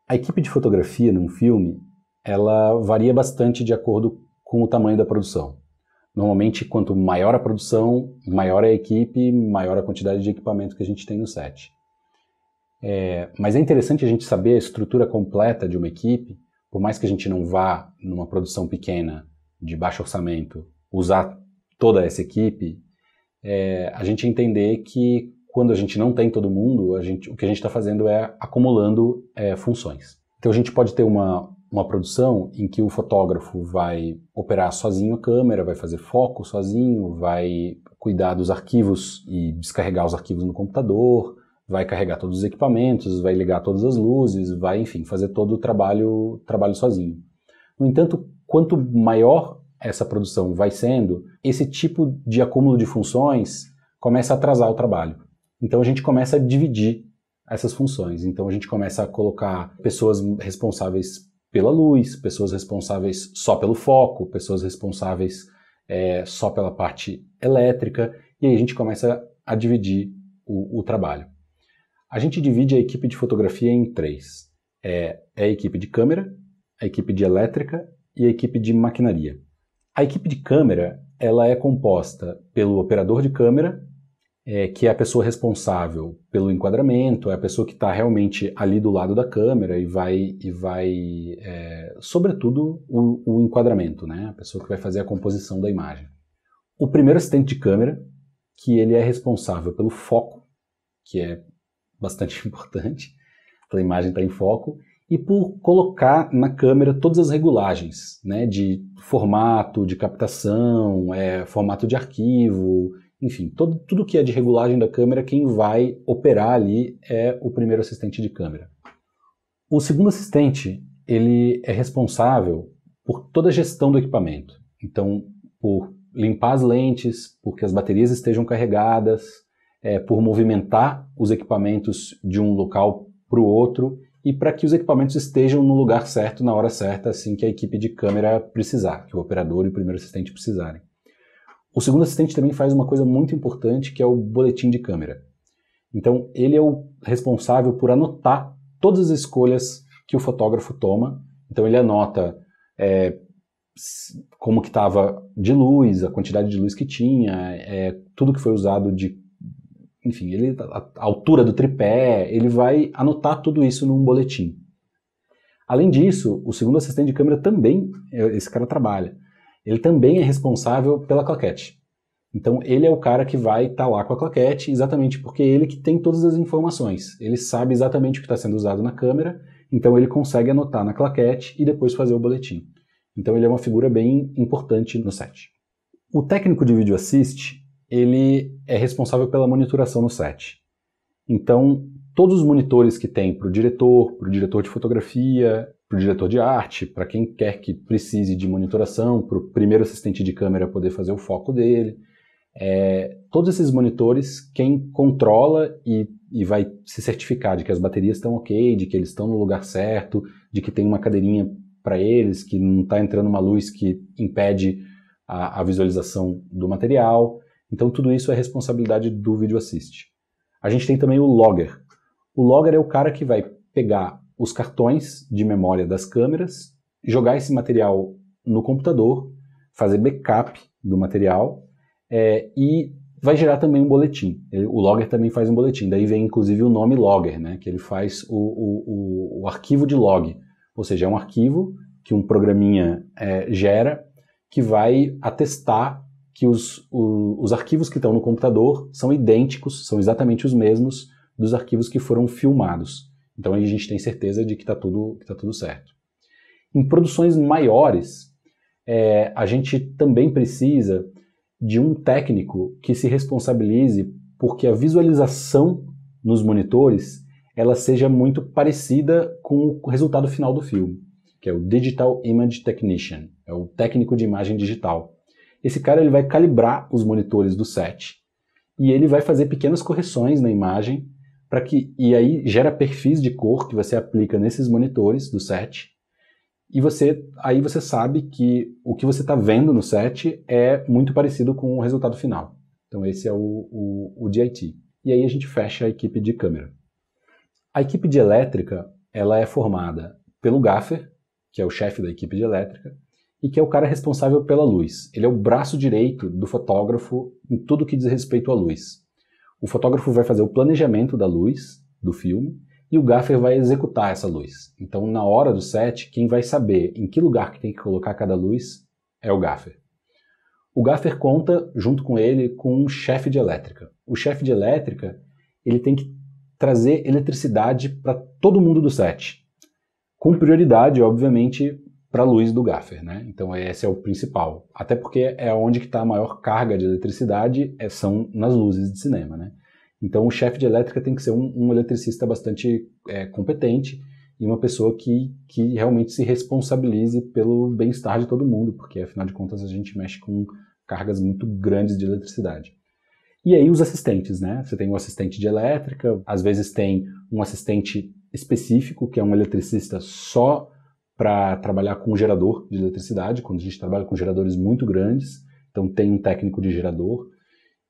A equipe de fotografia num filme, ela varia bastante de acordo com o tamanho da produção. Normalmente, quanto maior a produção, maior a equipe, maior a quantidade de equipamento que a gente tem no set. Mas é interessante a gente saber a estrutura completa de uma equipe, por mais que a gente não vá, numa produção pequena, de baixo orçamento, usar toda essa equipe, a gente entender que quando a gente não tem todo mundo, o que a gente está fazendo é acumulando funções. Então a gente pode ter uma produção em que o fotógrafo vai operar sozinho a câmera, vai fazer foco sozinho, vai cuidar dos arquivos e descarregar os arquivos no computador, vai carregar todos os equipamentos, vai ligar todas as luzes, vai, enfim, fazer todo o trabalho sozinho. No entanto, quanto maior essa produção vai sendo, esse tipo de acúmulo de funções começa a atrasar o trabalho. Então a gente começa a dividir essas funções. Então a gente começa a colocar pessoas responsáveis pela luz, pessoas responsáveis só pelo foco, pessoas responsáveis só pela parte elétrica, e aí a gente começa a dividir o trabalho. A gente divide a equipe de fotografia em três. É a equipe de câmera, a equipe de elétrica e a equipe de maquinaria. A equipe de câmera, ela é composta pelo operador de câmera, que é a pessoa responsável pelo enquadramento, é a pessoa que está realmente ali do lado da câmera e vai sobretudo, o enquadramento, né? A pessoa que vai fazer a composição da imagem. O primeiro assistente de câmera, que ele é responsável pelo foco, que é bastante importante, para a imagem estar em foco, e por colocar na câmera todas as regulagens, né, de formato, de captação, formato de arquivo, enfim, tudo que é de regulagem da câmera, quem vai operar ali é o primeiro assistente de câmera. O segundo assistente, ele é responsável por toda a gestão do equipamento. Então, por limpar as lentes, por que as baterias estejam carregadas, por movimentar os equipamentos de um local para o outro e para que os equipamentos estejam no lugar certo, na hora certa, assim que a equipe de câmera precisar, que o operador e o primeiro assistente precisarem. O segundo assistente também faz uma coisa muito importante, que é o boletim de câmera. Então, ele é o responsável por anotar todas as escolhas que o fotógrafo toma. Então, ele anota como que estava de luz, a quantidade de luz que tinha, tudo que foi usado enfim, a altura do tripé, ele vai anotar tudo isso num boletim. Além disso, o segundo assistente de câmera também, esse cara trabalha, ele também é responsável pela claquete. Então ele é o cara que vai estar lá com a claquete, exatamente porque é ele que tem todas as informações. Ele sabe exatamente o que está sendo usado na câmera, então ele consegue anotar na claquete e depois fazer o boletim. Então ele é uma figura bem importante no set. O técnico de vídeo assist, ele é responsável pela monitoração no set. Então, todos os monitores que tem para o diretor de fotografia, para o diretor de arte, para quem quer que precise de monitoração, para o primeiro assistente de câmera poder fazer o foco dele, todos esses monitores, quem controla e vai se certificar de que as baterias estão ok, de que eles estão no lugar certo, de que tem uma cadeirinha para eles, que não está entrando uma luz que impede a visualização do material. Então tudo isso é responsabilidade do Video Assist. A gente tem também o logger. O logger é o cara que vai pegar os cartões de memória das câmeras, jogar esse material no computador, fazer backup do material e vai gerar também um boletim. O logger também faz um boletim, daí vem inclusive o nome logger, né, que ele faz o arquivo de log, ou seja, é um arquivo que um programinha gera que vai atestar que os arquivos que estão no computador são idênticos, são exatamente os mesmos dos arquivos que foram filmados. Então aí a gente tem certeza de que está tudo certo. Em produções maiores, a gente também precisa de um técnico que se responsabilize porque a visualização nos monitores ela seja muito parecida com o resultado final do filme, que é o Digital Image Technician, é o técnico de imagem digital. Esse cara ele vai calibrar os monitores do set e ele vai fazer pequenas correções na imagem e aí gera perfis de cor que você aplica nesses monitores do set e aí você sabe que o que você está vendo no set é muito parecido com o resultado final. Então esse é o DIT. E aí a gente fecha a equipe de câmera. A equipe de elétrica ela é formada pelo gaffer, que é o chefe da equipe de elétrica, e que é o cara responsável pela luz. Ele é o braço direito do fotógrafo em tudo que diz respeito à luz. O fotógrafo vai fazer o planejamento da luz do filme e o gaffer vai executar essa luz. Então, na hora do set, quem vai saber em que lugar que tem que colocar cada luz é o gaffer. O gaffer conta, junto com ele, com um chefe de elétrica. O chefe de elétrica, ele tem que trazer eletricidade para todo mundo do set, com prioridade, obviamente, para a luz do gaffer, né? Então esse é o principal. Até porque é onde que está a maior carga de eletricidade, são nas luzes de cinema, né? Então o chefe de elétrica tem que ser um eletricista bastante competente e uma pessoa que realmente se responsabilize pelo bem-estar de todo mundo, porque afinal de contas a gente mexe com cargas muito grandes de eletricidade. E aí os assistentes, né? Você tem um assistente de elétrica, às vezes tem um assistente específico, que é um eletricista só para trabalhar com gerador de eletricidade, quando a gente trabalha com geradores muito grandes, então tem um técnico de gerador,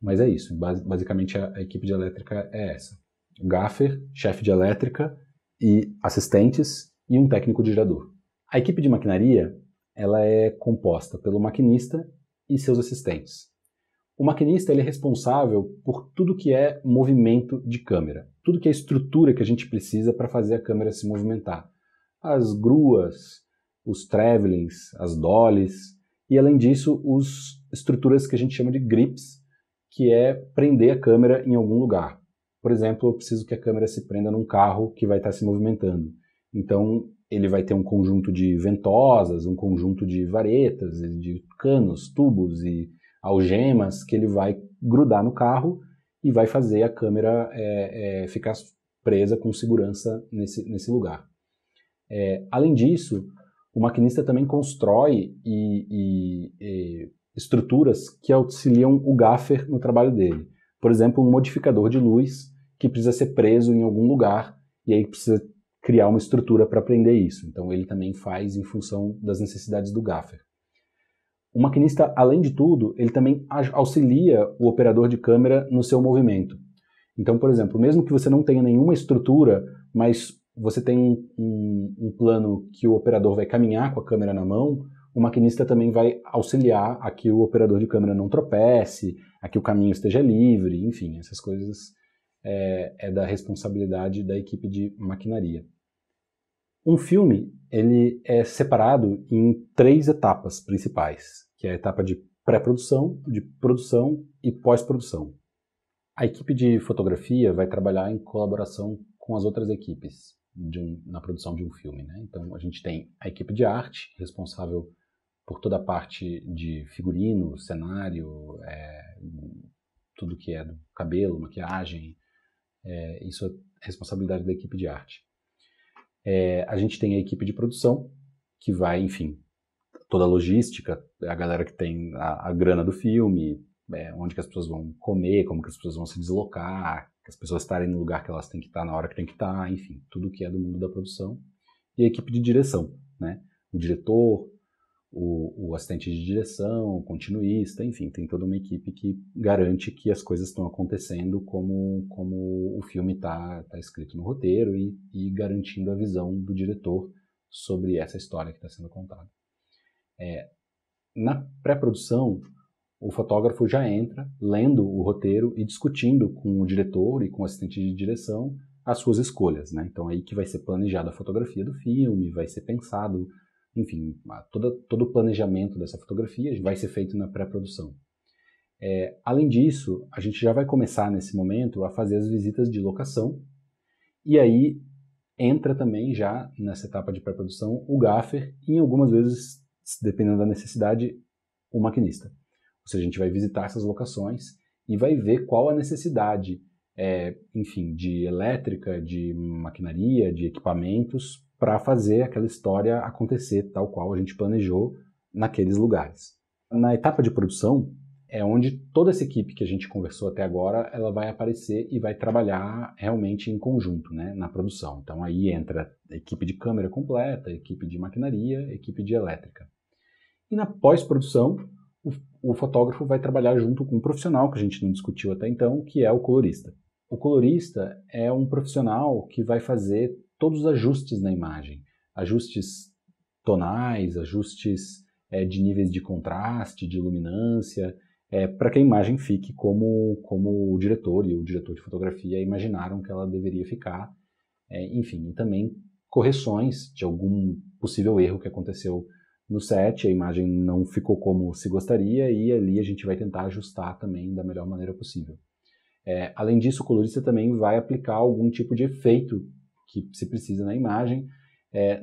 mas é isso, basicamente a equipe de elétrica é essa. O gaffer, chefe de elétrica e assistentes e um técnico de gerador. A equipe de maquinaria, ela é composta pelo maquinista e seus assistentes. O maquinista ele é responsável por tudo que é movimento de câmera, tudo que é estrutura que a gente precisa para fazer a câmera se movimentar. As gruas, os travelings, as dollies e, além disso, as estruturas que a gente chama de grips, que é prender a câmera em algum lugar. Por exemplo, eu preciso que a câmera se prenda num carro que vai estar se movimentando. Então, ele vai ter um conjunto de ventosas, um conjunto de varetas, de canos, tubos e algemas que ele vai grudar no carro e vai fazer a câmera ficar presa com segurança nesse lugar. Além disso, o maquinista também constrói estruturas que auxiliam o gaffer no trabalho dele. Por exemplo, um modificador de luz que precisa ser preso em algum lugar e aí precisa criar uma estrutura para prender isso. Então ele também faz em função das necessidades do gaffer. O maquinista, além de tudo, ele também auxilia o operador de câmera no seu movimento. Então, por exemplo, mesmo que você não tenha nenhuma estrutura, mas você tem um plano que o operador vai caminhar com a câmera na mão, o maquinista também vai auxiliar a que o operador de câmera não tropece, a que o caminho esteja livre, enfim, essas coisas é da responsabilidade da equipe de maquinaria. Um filme ele é separado em 3 etapas principais, que é a etapa de pré-produção, de produção e pós-produção. A equipe de fotografia vai trabalhar em colaboração com as outras equipes na produção de um filme, né? Então a gente tem a equipe de arte, responsável por toda a parte de figurino, cenário, tudo que é do cabelo, maquiagem, isso é responsabilidade da equipe de arte. A gente tem a equipe de produção, que vai, enfim, toda a logística, a galera que tem a grana do filme, onde que as pessoas vão comer, como que as pessoas vão se deslocar, que as pessoas estarem no lugar que elas têm que estar na hora que tem que estar, enfim, tudo que é do mundo da produção. E a equipe de direção, né? O diretor, o assistente de direção, o continuista, enfim, tem toda uma equipe que garante que as coisas estão acontecendo como o filme está escrito no roteiro e garantindo a visão do diretor sobre essa história que está sendo contada. Na pré-produção, o fotógrafo já entra lendo o roteiro e discutindo com o diretor e com o assistente de direção as suas escolhas, né? Então aí que vai ser planejada a fotografia do filme, vai ser pensado, enfim, todo o planejamento dessa fotografia vai ser feito na pré-produção. Além disso, a gente já vai começar nesse momento a fazer as visitas de locação e aí entra também já nessa etapa de pré-produção o gaffer e algumas vezes, dependendo da necessidade, o maquinista. Ou seja, a gente vai visitar essas locações e vai ver qual a necessidade, enfim, de elétrica, de maquinaria, de equipamentos para fazer aquela história acontecer tal qual a gente planejou naqueles lugares. Na etapa de produção é onde toda essa equipe que a gente conversou até agora, ela vai aparecer e vai trabalhar realmente em conjunto, né, na produção. Então aí entra a equipe de câmera completa, a equipe de maquinaria, a equipe de elétrica. E na pós-produção, o fotógrafo vai trabalhar junto com um profissional que a gente não discutiu até então, que é o colorista. O colorista é um profissional que vai fazer todos os ajustes na imagem, ajustes tonais, ajustes de níveis de contraste, de iluminância, para que a imagem fique como o diretor e o diretor de fotografia imaginaram que ela deveria ficar. Enfim, e também correções de algum possível erro que aconteceu no set, a imagem não ficou como se gostaria e ali a gente vai tentar ajustar também da melhor maneira possível. Além disso, o colorista também vai aplicar algum tipo de efeito que se precisa na imagem,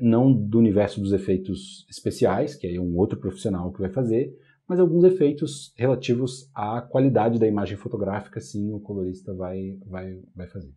não do universo dos efeitos especiais, que é um outro profissional que vai fazer, mas alguns efeitos relativos à qualidade da imagem fotográfica, sim, o colorista vai fazer.